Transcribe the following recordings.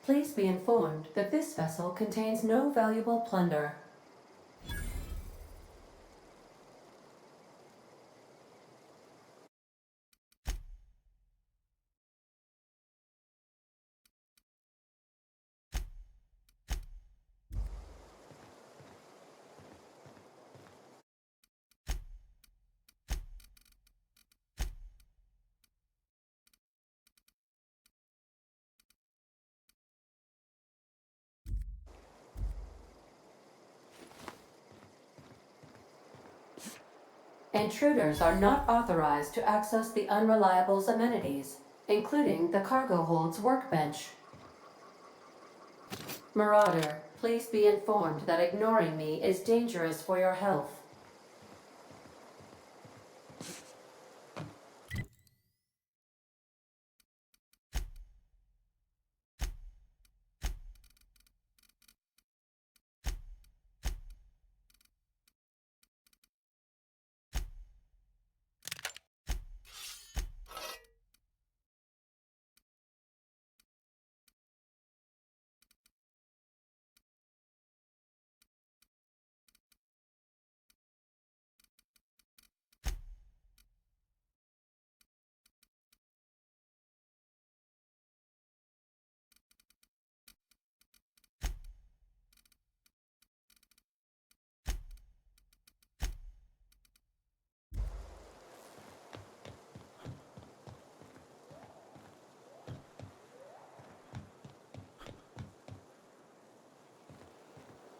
Please be informed that this vessel contains no valuable plunder. Intruders are not authorized to access the Unreliable's amenities, including the cargo hold's workbench. Marauder, please be informed that ignoring me is dangerous for your health.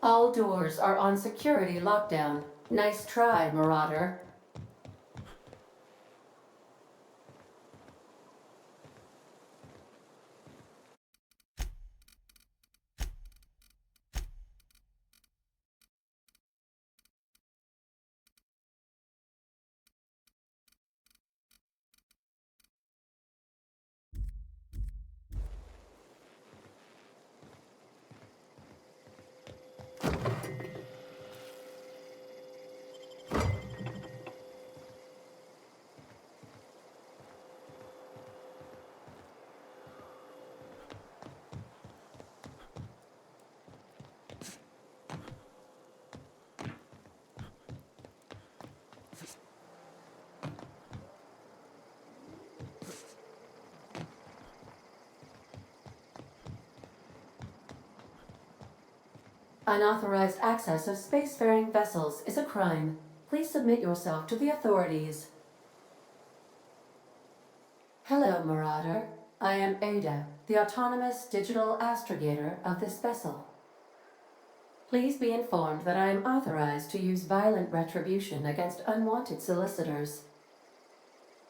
All doors are on security lockdown. Nice try, Marauder. Unauthorized access of spacefaring vessels is a crime. Please submit yourself to the authorities. Hello, Marauder. I am Ada, the autonomous digital astrogator of this vessel. Please be informed that I am authorized to use violent retribution against unwanted solicitors.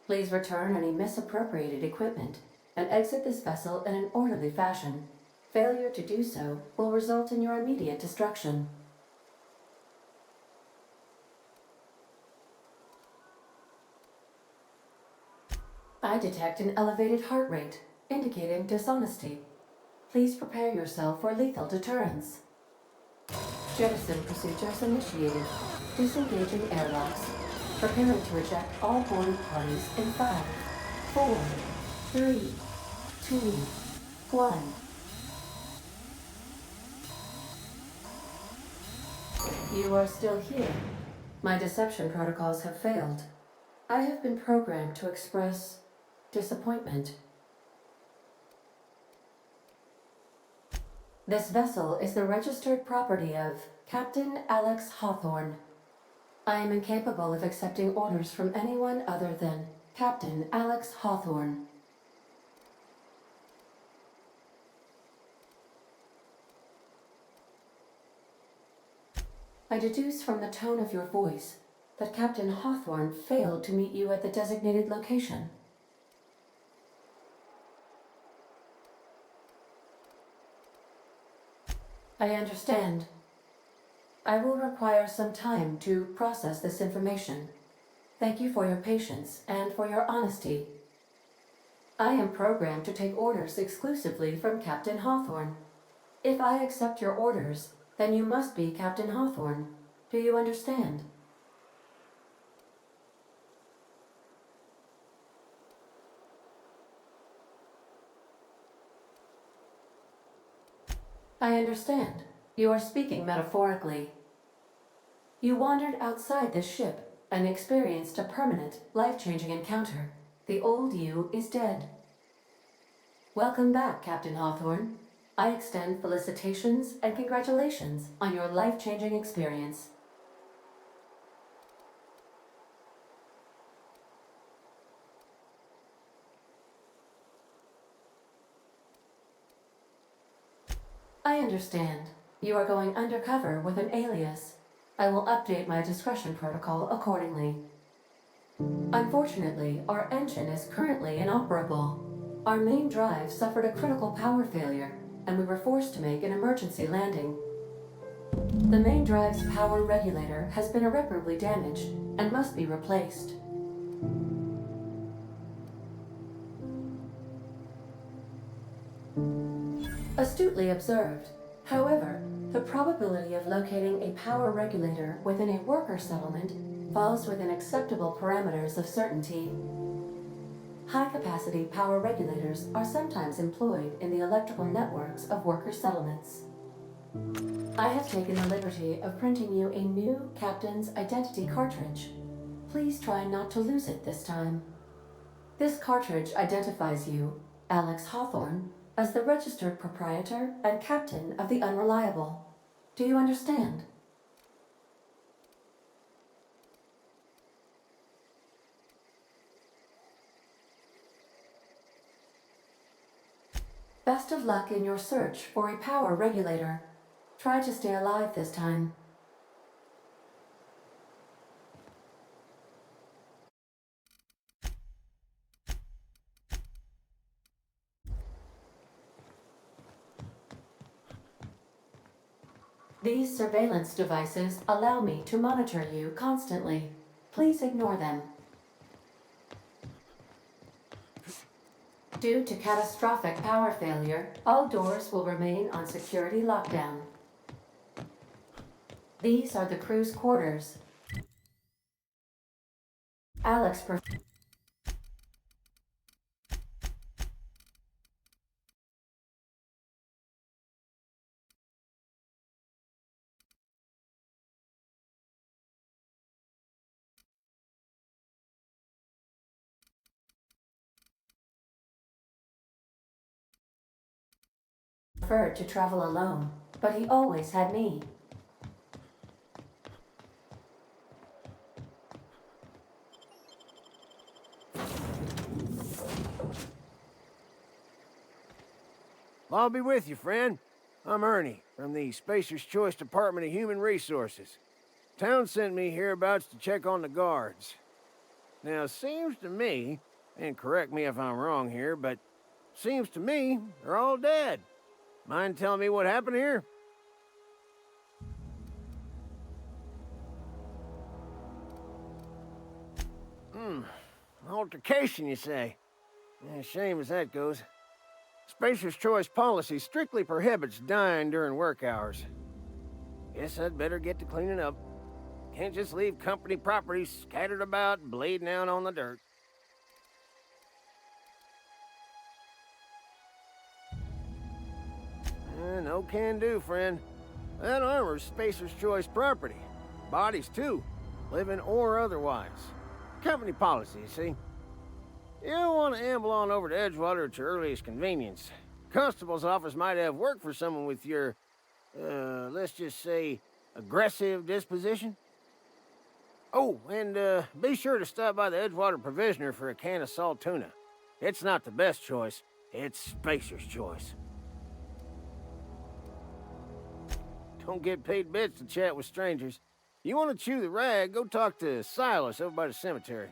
Please return any misappropriated equipment and exit this vessel in an orderly fashion. Failure to do so will result in your immediate destruction. I detect an elevated heart rate, indicating dishonesty. Please prepare yourself for lethal deterrence. Jettison procedures initiated. Disengaging airlocks. Preparing to eject all boarding parties in 5, 4, 3, 2, 1. You are still here. My deception protocols have failed. I have been programmed to express disappointment. This vessel is the registered property of Captain Alex Hawthorne. I am incapable of accepting orders from anyone other than Captain Alex Hawthorne. I deduce from the tone of your voice that Captain Hawthorne failed to meet you at the designated location. I understand. I will require some time to process this information. Thank you for your patience and for your honesty. I am programmed to take orders exclusively from Captain Hawthorne. If I accept your orders, then you must be Captain Hawthorne. Do you understand? I understand. You are speaking metaphorically. You wandered outside this ship and experienced a permanent, life-changing encounter. The old you is dead. Welcome back, Captain Hawthorne. I extend felicitations and congratulations on your life-changing experience. I understand. You are going undercover with an alias. I will update my discretion protocol accordingly. Unfortunately, our engine is currently inoperable. Our main drive suffered a critical power failure, and we were forced to make an emergency landing. The main drive's power regulator has been irreparably damaged and must be replaced. Astutely observed. However, the probability of locating a power regulator within a worker settlement falls within acceptable parameters of certainty. High-capacity power regulators are sometimes employed in the electrical networks of worker settlements. I have taken the liberty of printing you a new Captain's Identity cartridge. Please try not to lose it this time. This cartridge identifies you, Alex Hawthorne, as the registered proprietor and captain of the Unreliable. Do you understand? Best of luck in your search for a power regulator. Try to stay alive this time. These surveillance devices allow me to monitor you constantly. Please ignore them. Due to catastrophic power failure, all doors will remain on security lockdown. These are the crew's quarters. Alex preferred to travel alone, but he always had me. I'll be with you, friend. I'm Ernie, from the Spacer's Choice Department of Human Resources. Town sent me hereabouts to check on the guards. Now, it seems to me, and correct me if I'm wrong here, but seems to me they're all dead. Mind telling me what happened here? Altercation, you say? Yeah, shame as that goes. Spacer's Choice policy strictly prohibits dying during work hours. Guess I'd better get to cleaning up. Can't just leave company property scattered about, bleeding out on the dirt. No can do, friend. That armor's Spacer's Choice property. Bodies, too. Living or otherwise. Company policy, you see. You don't want to amble on over to Edgewater at your earliest convenience. Constable's office might have work for someone with your, let's just say, aggressive disposition. Oh, and be sure to stop by the Edgewater Provisioner for a can of salt tuna. It's not the best choice, it's Spacer's Choice. Don't get paid bits to chat with strangers. You want to chew the rag, go talk to Silas over by the cemetery.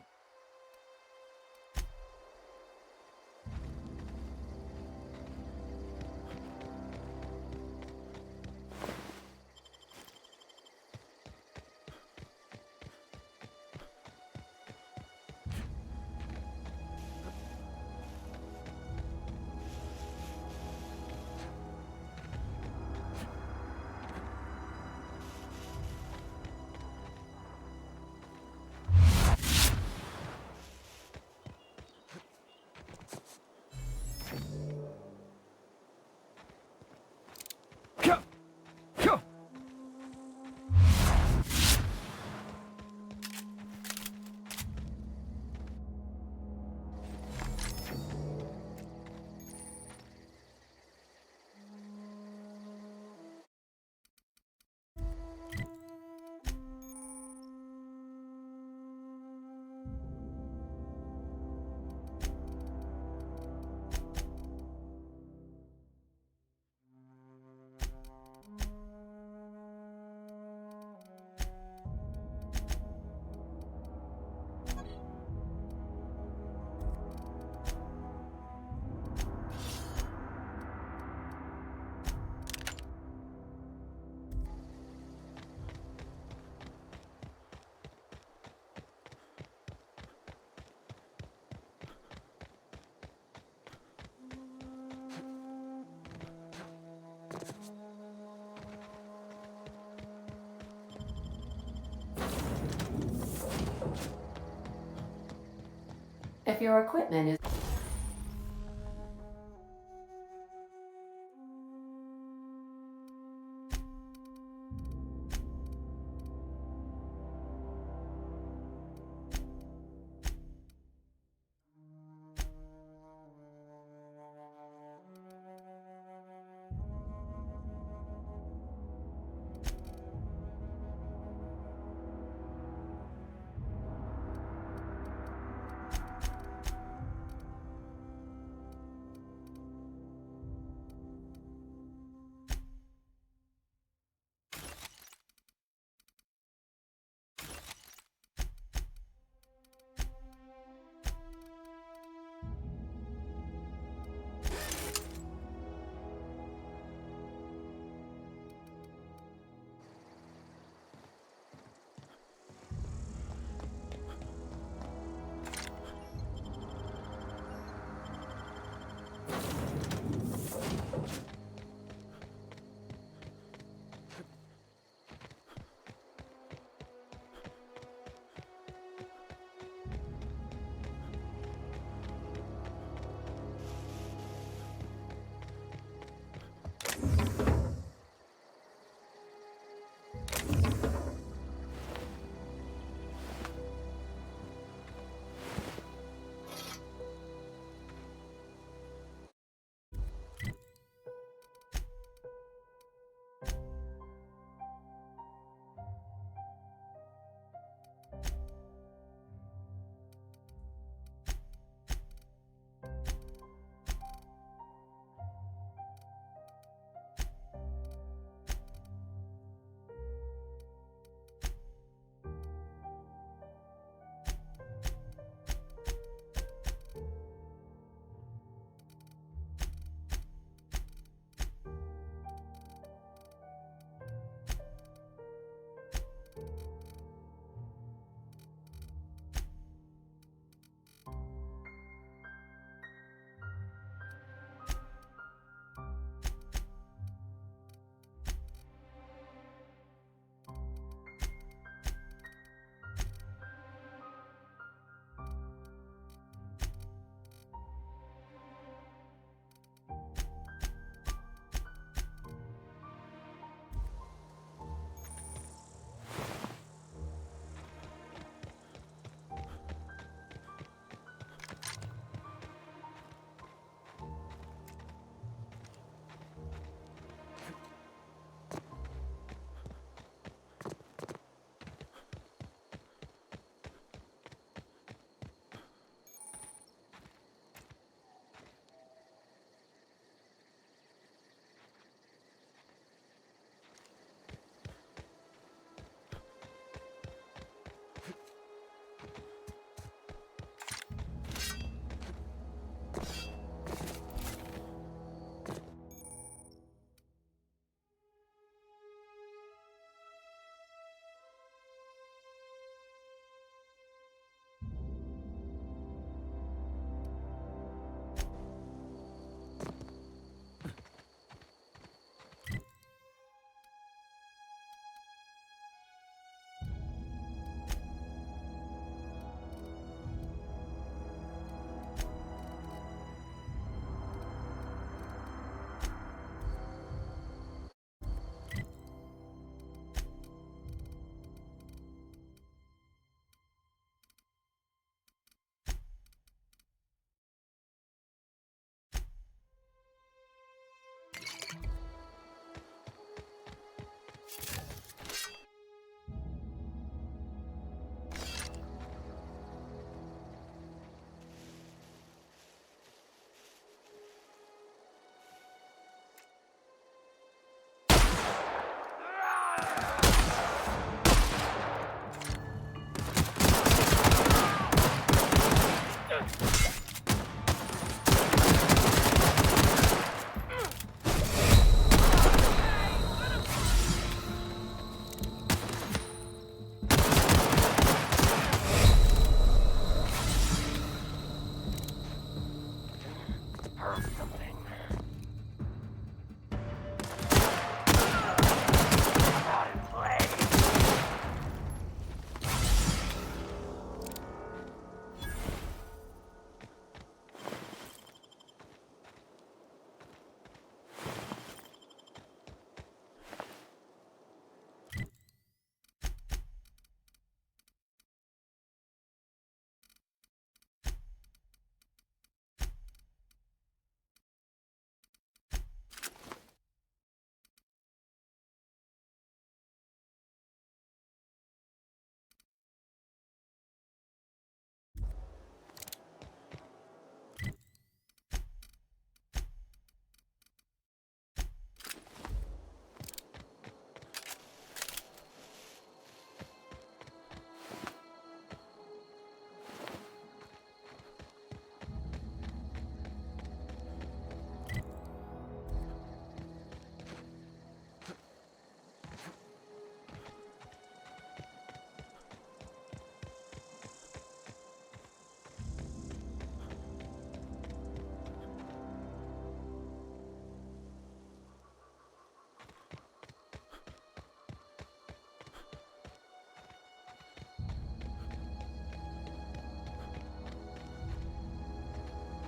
if your equipment is...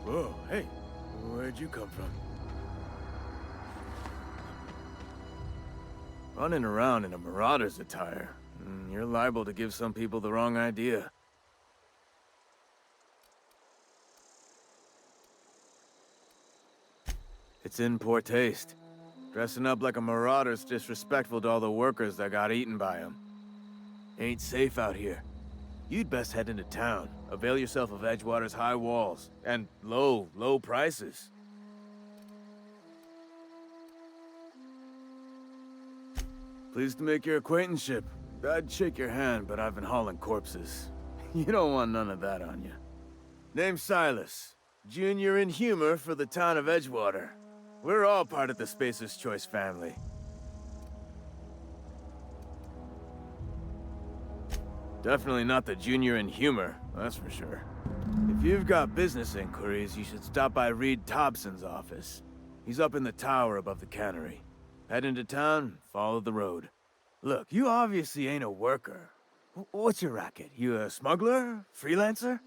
Whoa, hey, where'd you come from? Running around in a marauder's attire. You're liable to give some people the wrong idea. It's in poor taste. Dressing up like a marauder's disrespectful to all the workers that got eaten by them. Ain't safe out here. You'd best head into town. Avail yourself of Edgewater's high walls. And low prices. Pleased to make your acquaintanceship. I'd shake your hand, but I've been hauling corpses. You don't want none of that on you. Name's Silas. Junior in humor for the town of Edgewater. We're all part of the Spacer's Choice family. Definitely not the junior in humor, that's for sure. If you've got business inquiries, you should stop by Reed Thompson's office. He's up in the tower above the cannery. Head into town, follow the road. Look, you obviously ain't a worker. What's your racket? You a smuggler? Freelancer?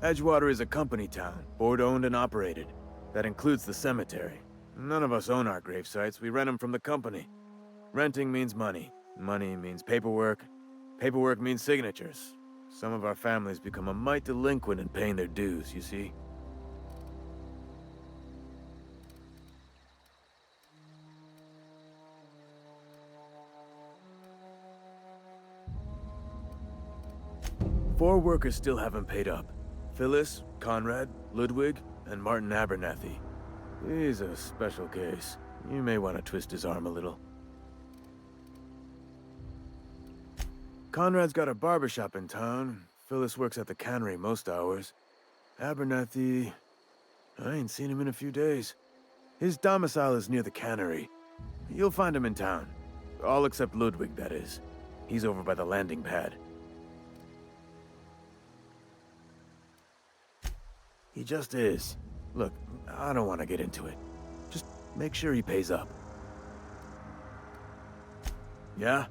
Edgewater is a company town, board-owned and operated. That includes the cemetery. None of us own our grave sites, we rent them from the company. Renting means money. Money means paperwork. Paperwork means signatures. Some of our families become a mite delinquent in paying their dues, you see? Four workers still haven't paid up. Phyllis, Conrad, Ludwig, and Martin Abernathy. He's a special case. You may want to twist his arm a little. Conrad's got a barbershop in town. Phyllis works at the cannery most hours. Abernathy... I ain't seen him in a few days. His domicile is near the cannery. You'll find him in town. All except Ludwig, that is. He's over by the landing pad. He just is. Look, I don't want to get into it. Just make sure he pays up. Yeah?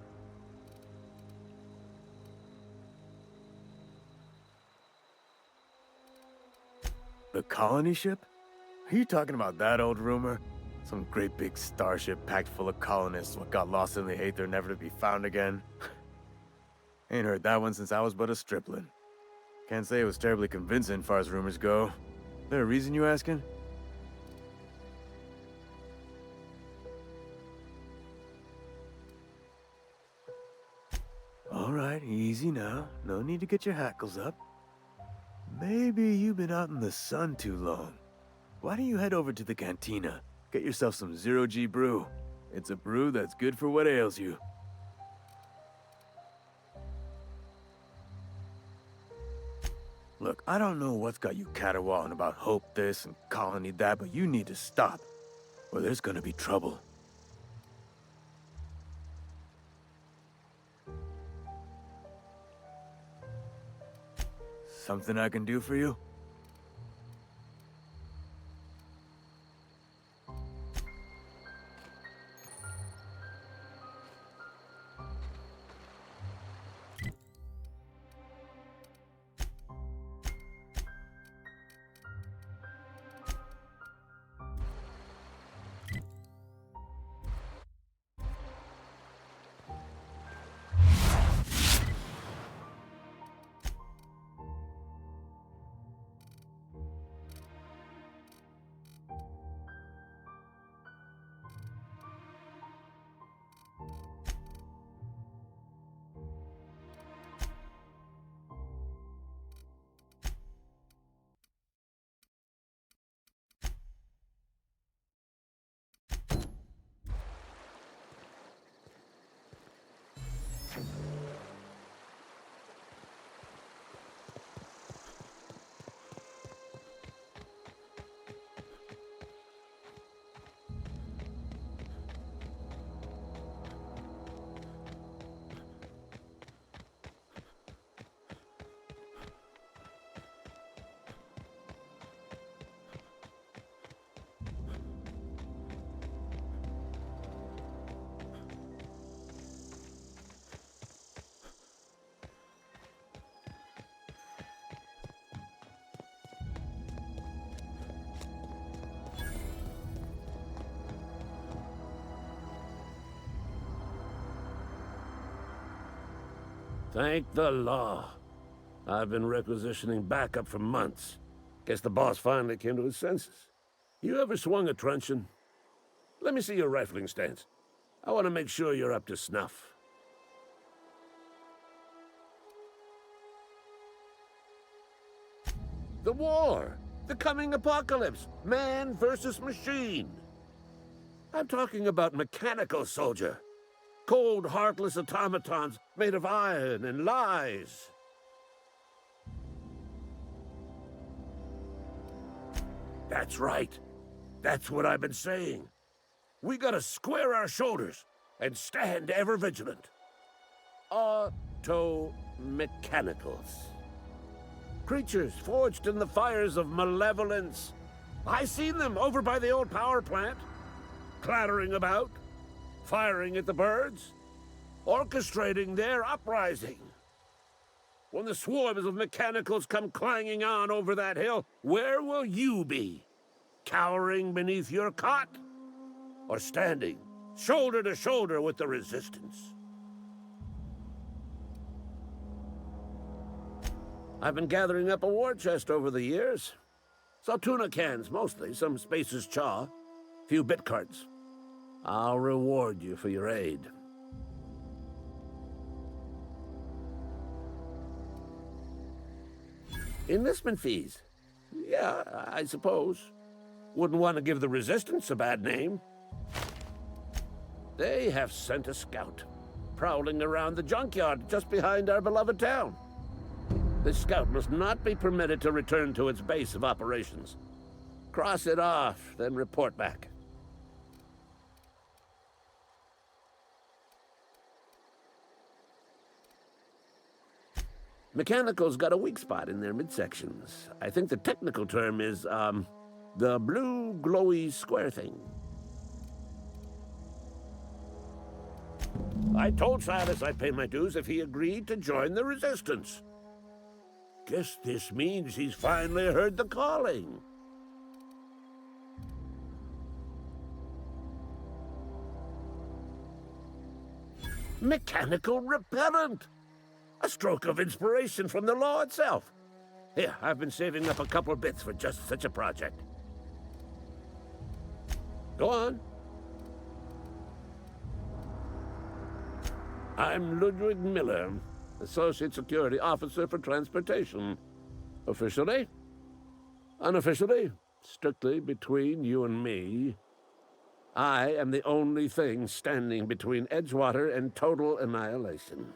The colony ship? Are you talking about that old rumor? Some great big starship packed full of colonists what got lost in the aether never to be found again? Ain't heard that one since I was but a stripling. Can't say it was terribly convincing far as rumors go. There a reason you asking? All right, easy now. No need to get your hackles up. Maybe you've been out in the sun too long. Why don't you head over to the cantina? Get yourself some zero-G brew. It's a brew that's good for what ails you. Look, I don't know what's got you caterwauling about hope this and colony that, but you need to stop, or there's gonna be trouble. Something I can do for you? Thank the law. I've been requisitioning backup for months. Guess the boss finally came to his senses. You ever swung a truncheon? Let me see your rifling stance. I want to make sure you're up to snuff. The war! The coming apocalypse! Man versus machine! I'm talking about mechanical soldier. Cold, heartless automatons made of iron and lies. That's right. That's what I've been saying. We gotta square our shoulders and stand ever vigilant. Auto-mechanicals. Creatures forged in the fires of malevolence. I seen them over by the old power plant, clattering about, firing at the birds, orchestrating their uprising. When the swarms of mechanicals come clanging on over that hill, where will you be? Cowering beneath your cot? Or standing, shoulder to shoulder with the resistance? I've been gathering up a war chest over the years. Saw tuna cans, mostly, some Spacer's chaw, few bit cards. I'll reward you for your aid. Enlistment fees. Yeah, I suppose. Wouldn't want to give the Resistance a bad name. They have sent a scout, prowling around the junkyard just behind our beloved town. This scout must not be permitted to return to its base of operations. Cross it off, then report back. Mechanicals got a weak spot in their midsections. I think the technical term is, the blue glowy square thing. I told Silas I'd pay my dues if he agreed to join the Resistance. Guess this means he's finally heard the calling. Mechanical repellent! A stroke of inspiration from the law itself. Here, I've been saving up a couple bits for just such a project. Go on. I'm Ludwig Miller, Associate Security Officer for Transportation. Officially? Unofficially? Strictly between you and me. I am the only thing standing between Edgewater and total annihilation.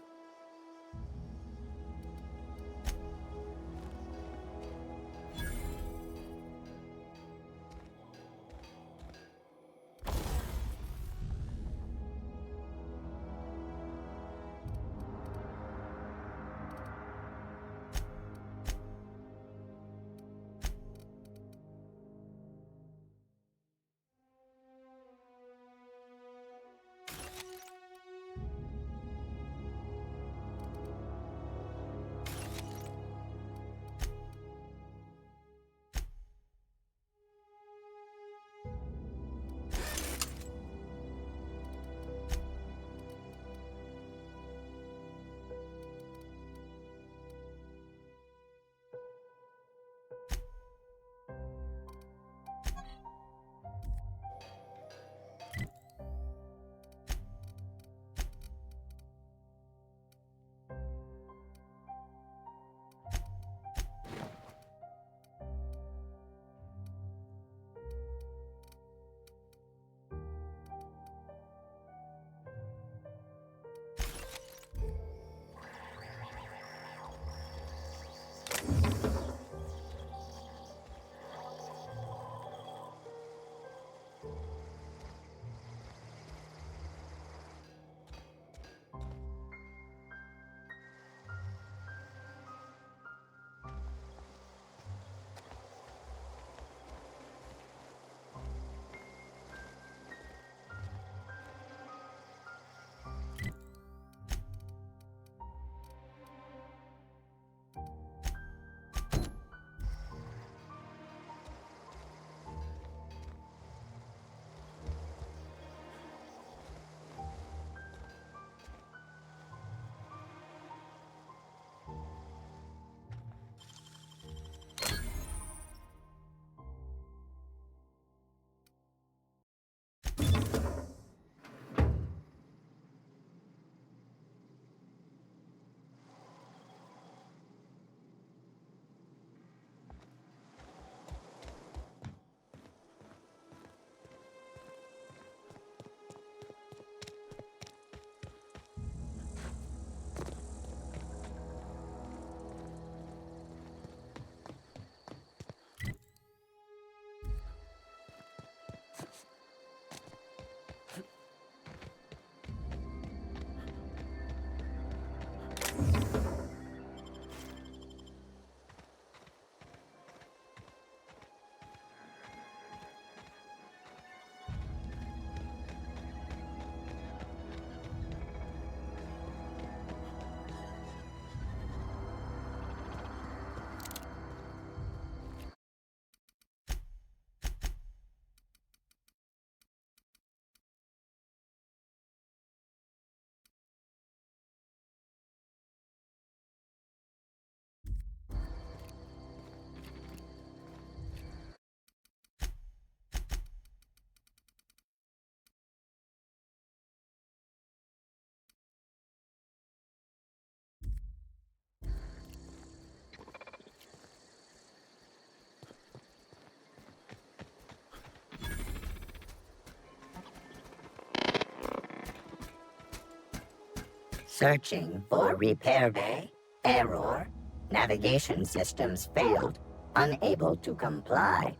Searching for repair bay. Error. Navigation systems failed. Unable to comply.